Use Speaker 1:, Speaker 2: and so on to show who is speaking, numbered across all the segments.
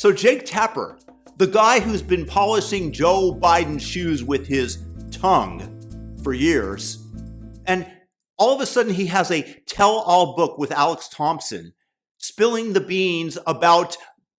Speaker 1: So Jake Tapper, the guy who's been polishing Joe Biden's shoes with his tongue for years, and all of a sudden he has a tell-all book with Alex Thompson spilling the beans about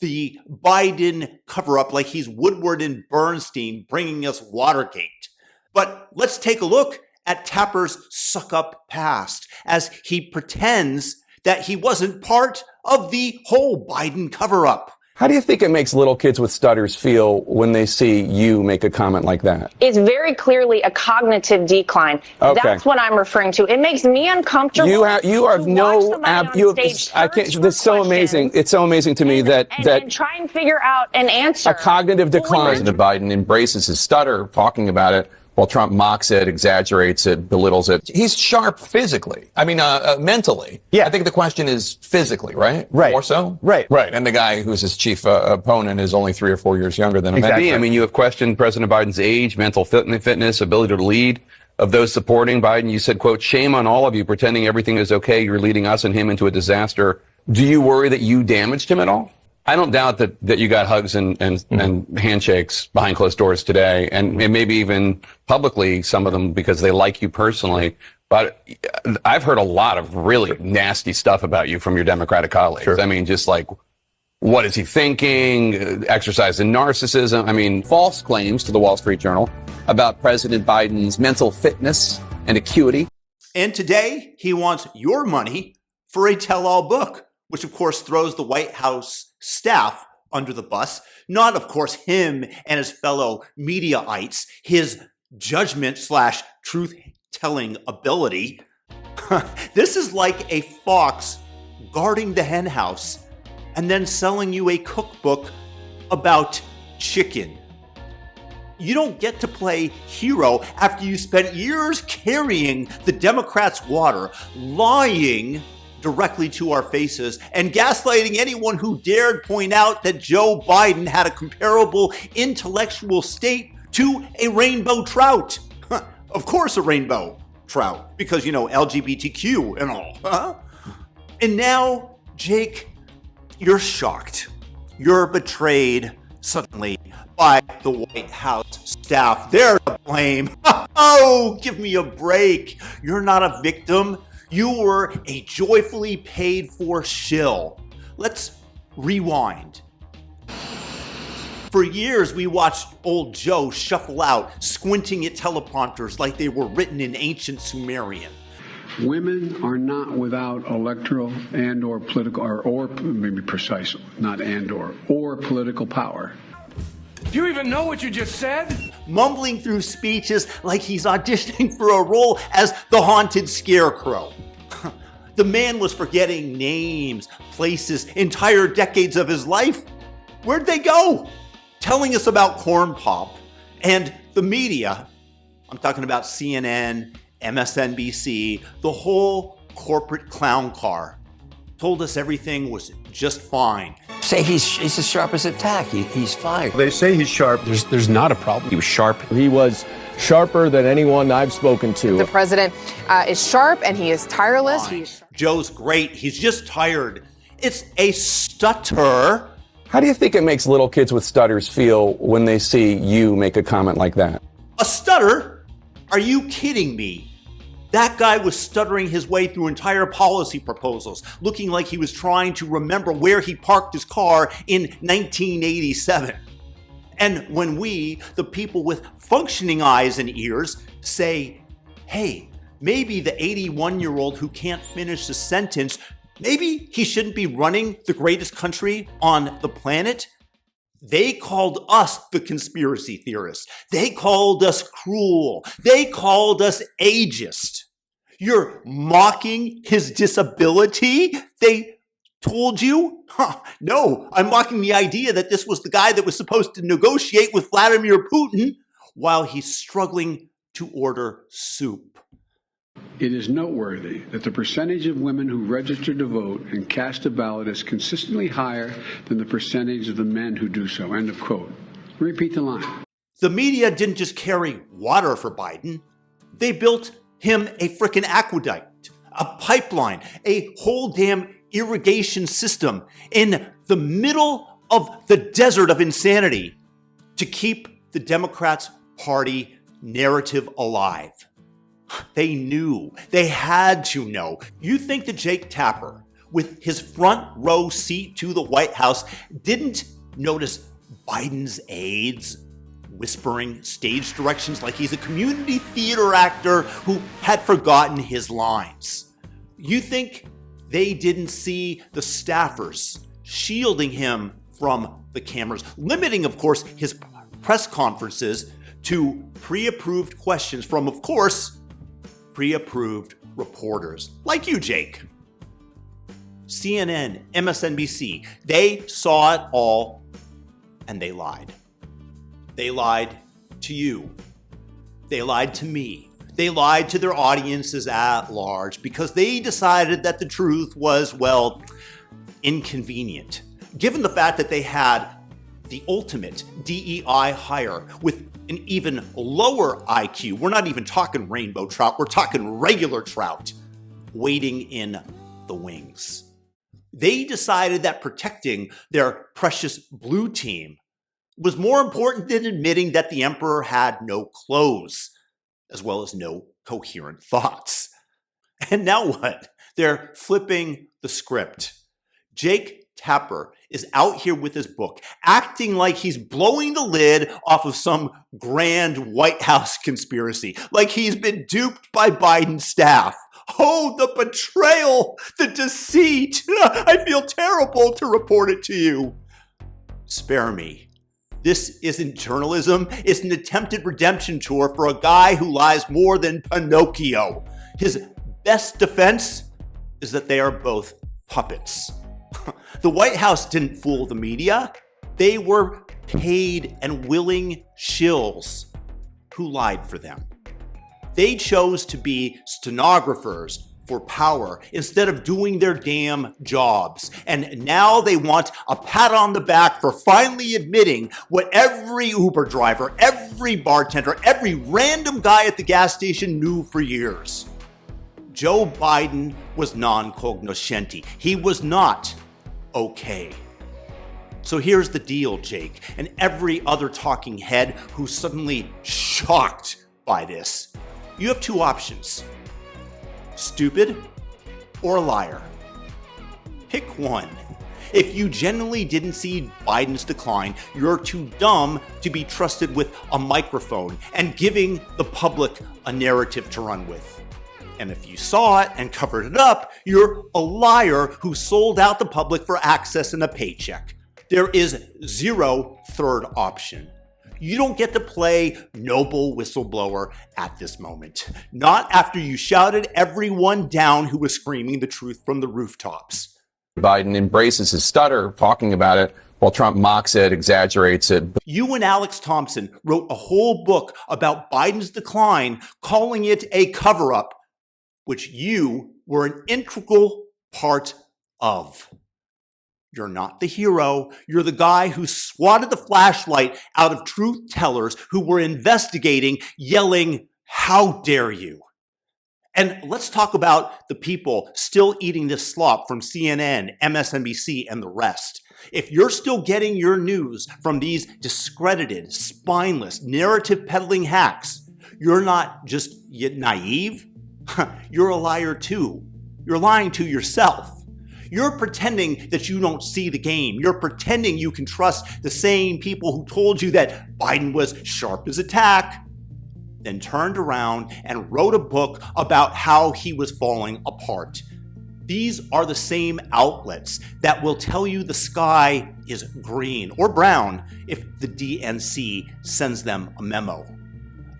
Speaker 1: the Biden cover-up like he's Woodward and Bernstein bringing us Watergate. But let's take a look at Tapper's suck-up past as he pretends that he wasn't part of the whole Biden cover-up.
Speaker 2: How do you think it makes little kids with stutters feel when they see you make a comment like that?
Speaker 3: It's very clearly a cognitive decline.
Speaker 2: Okay.
Speaker 3: That's what I'm referring to. It makes me uncomfortable.
Speaker 2: You have no. I can't. That's so amazing. It's so amazing to me that
Speaker 3: try and figure out an answer.
Speaker 2: A cognitive decline.
Speaker 4: President Biden embraces his stutter, talking about it, while Trump mocks it, exaggerates it, belittles it. He's sharp physically. I mean, mentally. Yeah. I think the question is physically, right?
Speaker 5: Right.
Speaker 4: More so?
Speaker 5: Right.
Speaker 4: Right. And the guy who's his chief opponent is only 3 or 4 years younger than him.
Speaker 5: Exactly.
Speaker 4: I mean, you have questioned President Biden's age, mental fitness, ability to lead. Of those supporting Biden, you said, quote, "Shame on all of you pretending everything is okay. You're leading us and him into a disaster." Do you worry that you damaged him at all? I don't doubt that you got hugs and handshakes behind closed doors today, and maybe even publicly, some of them because they like you personally. But I've heard a lot of really nasty stuff about you from your Democratic colleagues. Sure. I mean, just like, what is he thinking? Exercise in narcissism. I mean, false claims to the Wall Street Journal about President Biden's mental fitness and acuity.
Speaker 1: And today, he wants your money for a tell-all book, which of course throws the White House staff under the bus. Not, of course, him and his fellow mediaites, his judgment/truth-telling ability. This is like a fox guarding the hen house and then selling you a cookbook about chicken. You don't get to play hero after you spent years carrying the Democrats' water, lying directly to our faces, and gaslighting anyone who dared point out that Joe Biden had a comparable intellectual state to a rainbow trout. Of course, a rainbow trout, because, you know, LGBTQ and all. And now, Jake, you're shocked. You're betrayed suddenly by the White House staff. They're to blame. Oh, give me a break. You're not a victim. You were a joyfully paid for shill. Let's rewind. For years, we watched old Joe shuffle out, squinting at teleprompters like they were written in ancient Sumerian.
Speaker 6: Women are not without electoral and or political, or maybe precise, not and or political power.
Speaker 7: Do you even know what you just said?
Speaker 1: Mumbling through speeches like he's auditioning for a role as the haunted scarecrow. The man was forgetting names, places, entire decades of his life. Where'd they go? Telling us about corn pop and the media. I'm talking about CNN, MSNBC, the whole corporate clown car. Told us everything was just fine.
Speaker 8: Say he's as sharp as a tack. He's fine.
Speaker 5: They say he's sharp.
Speaker 7: There's not a problem.
Speaker 4: He was sharp.
Speaker 5: He was sharper than anyone I've spoken to.
Speaker 9: The president is sharp and he is tireless.
Speaker 1: Joe's great. He's just tired. It's a stutter.
Speaker 2: How do you think it makes little kids with stutters feel when they see you make a comment like that?
Speaker 1: A stutter? Are you kidding me? That guy was stuttering his way through entire policy proposals, looking like he was trying to remember where he parked his car in 1987. And when we, the people with functioning eyes and ears, say, hey, maybe the 81-year-old who can't finish a sentence, maybe he shouldn't be running the greatest country on the planet, they called us the conspiracy theorists. They called us cruel. They called us ageist. You're mocking his disability? They told you? No, I'm mocking the idea that this was the guy that was supposed to negotiate with Vladimir Putin while he's struggling to order soup.
Speaker 6: It is noteworthy that the percentage of women who register to vote and cast a ballot is consistently higher than the percentage of the men who do so. End of quote. Repeat the line.
Speaker 1: The media didn't just carry water for Biden. They built him a frickin' aqueduct, a pipeline, a whole damn irrigation system in the middle of the desert of insanity to keep the Democrats' party narrative alive. They knew. They had to know. You think that Jake Tapper, with his front row seat to the White House, didn't notice Biden's aides whispering stage directions like he's a community theater actor who had forgotten his lines? You think they didn't see the staffers shielding him from the cameras, limiting, of course, his press conferences to pre-approved questions from, of course, pre-approved reporters like you, Jake? CNN, MSNBC, they saw it all and they lied. They lied to you. They lied to me. They lied to their audiences at large because they decided that the truth was, well, inconvenient. Given the fact that they had the ultimate DEI hire with an even lower IQ, we're not even talking rainbow trout, we're talking regular trout, waiting in the wings. They decided that protecting their precious blue team was more important than admitting that the emperor had no clothes, as well as no coherent thoughts. And now what? They're flipping the script. Jake Tapper is out here with his book, acting like he's blowing the lid off of some grand White House conspiracy, like he's been duped by Biden's staff. Oh, the betrayal, the deceit. I feel terrible to report it to you. Spare me. This isn't journalism. It's an attempted redemption tour for a guy who lies more than Pinocchio. His best defense is that they are both puppets. The White House didn't fool the media. They were paid and willing shills who lied for them. They chose to be stenographers for power instead of doing their damn jobs. And now they want a pat on the back for finally admitting what every Uber driver, every bartender, every random guy at the gas station knew for years. Joe Biden was non cognoscenti. He was not okay. So here's the deal, Jake, and every other talking head who's suddenly shocked by this. You have two options: stupid or a liar. Pick one. If you genuinely didn't see Biden's decline, you're too dumb to be trusted with a microphone and giving the public a narrative to run with. And if you saw it and covered it up, you're a liar who sold out the public for access and a paycheck. There is zero third option. You don't get to play noble whistleblower at this moment. Not after you shouted everyone down who was screaming the truth from the rooftops.
Speaker 2: Biden embraces his stutter, talking about it, while Trump mocks it, exaggerates it.
Speaker 1: You and Alex Thompson wrote a whole book about Biden's decline, calling it a cover-up, which you were an integral part of. You're not the hero. You're the guy who swatted the flashlight out of truth tellers who were investigating, yelling, "How dare you?" And let's talk about the people still eating this slop from CNN, MSNBC, and the rest. If you're still getting your news from these discredited, spineless, narrative-peddling hacks, you're not just naive. You're a liar too. You're lying to yourself. You're pretending that you don't see the game. You're pretending you can trust the same people who told you that Biden was sharp as a tack, then turned around and wrote a book about how he was falling apart. These are the same outlets that will tell you the sky is green or brown if the DNC sends them a memo.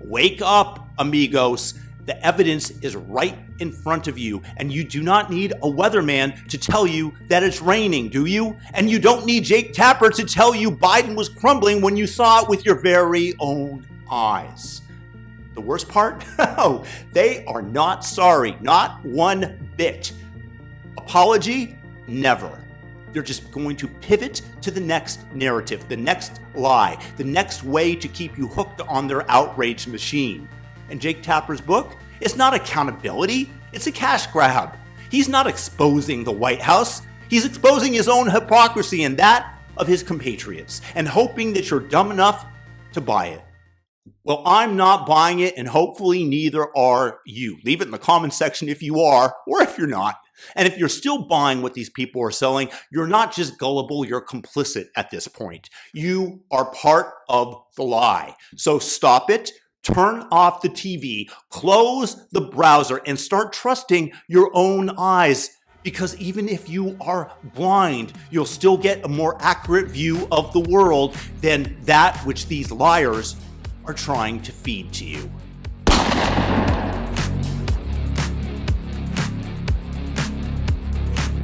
Speaker 1: Wake up, amigos. The evidence is right in front of you, and you do not need a weatherman to tell you that it's raining, do you? And you don't need Jake Tapper to tell you Biden was crumbling when you saw it with your very own eyes. The worst part? Oh, they are not sorry, not one bit. Apology? Never. They're just going to pivot to the next narrative, the next lie, the next way to keep you hooked on their outrage machine. And Jake Tapper's book, it's not accountability, it's a cash grab. He's not exposing the White House, he's exposing his own hypocrisy, and that of his compatriots and hoping that you're dumb enough to buy it. Well, I'm not buying it, and hopefully neither are you. Leave it in the comment section if you are, or if you're not. And if you're still buying what these people are selling, you're not just gullible, you're complicit at this point. You are part of the lie. So stop it, turn off the TV, close the browser, and start trusting your own eyes. Because even if you are blind, you'll still get a more accurate view of the world than that which these liars are trying to feed to you.